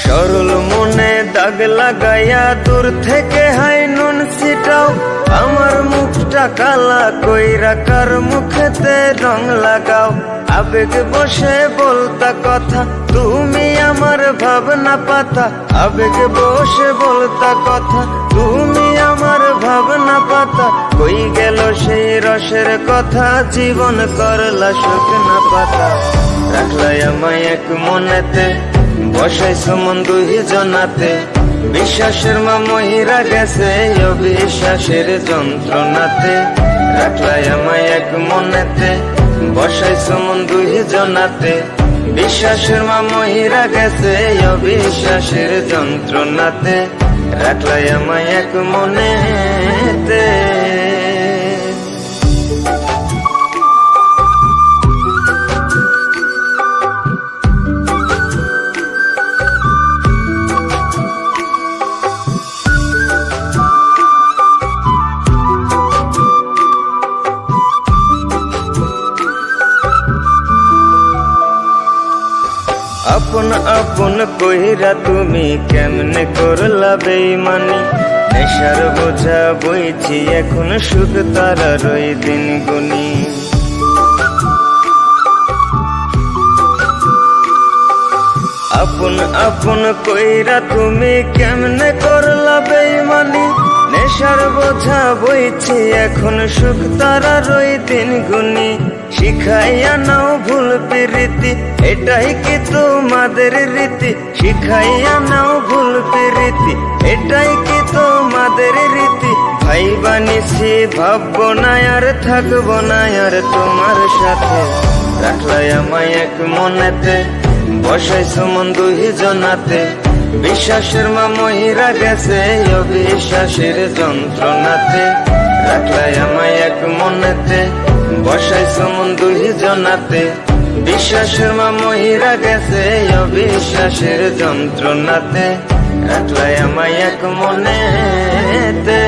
সরল মনে দাগ লাগাইয়া দূর থেকে হাই নুন ছিটাও, আমার মুখটা কালা কইরা কার মুখেতে রং লাগাও। আবেগ বসে বলতা কথা, তুমি আমার ভাবনা পাতা। আবেগ বসে বলতা কথা, তুমি আমার ভাবনা পাতা। কই গেল সেই রসের কথা, জীবন করলা শুকনা পাতা। রাখলাই আমায় এক মনেতে, বসাইছো মন দুই জনাতে। বিশ্বাসের মা মহিরা গেছে অবিশ্বাসের যন্ত্রণাতে। রাখলাই আমায় এক মনেতে, বসাইছো মন দুই জনাতে। বিশ্বাসের মা মহিরা গেছে অবিশ্বাসের যন্ত্রণাতে। রাখলাই আমায় এক মনেতে। আপন আপন কইরা তুমি কেমনে করলা বেইমানি। নেশার বোঝা বইছি এখন সুখ তারা রই দিন গুনি। আপন আপন কইরা তুমি কেমনে করলা বেইমানি। নেশার বোঝা বইছি এখন সুখ তারা রই দিন গুনি। শিখাইয়া নাও ভুল প্রীতি, এটাই কি তোমাদের রীতি। শিখাইয়া নাও ভুল প্রীতি, এটাই কি তোমাদের রীতি। ভাই বানিছি ভাববো না আর থাকবো না আর তোমার সাথে। রাখলাই আমায় এক মনেতে, বসাইছো মন দুই জনাতে। বিশ্বাসের মা মহিরা গেছে অবিশ্বাসের যন্ত্রণাতে। রাখলাই আমায় এক মনেতে, বসাইছো মন দুই জনাতে। বিশ্বাসের মা মহিরা গেছে অবিশ্বাসের যন্ত্রণাতে। রাখলাই আমায় এক মনেতে।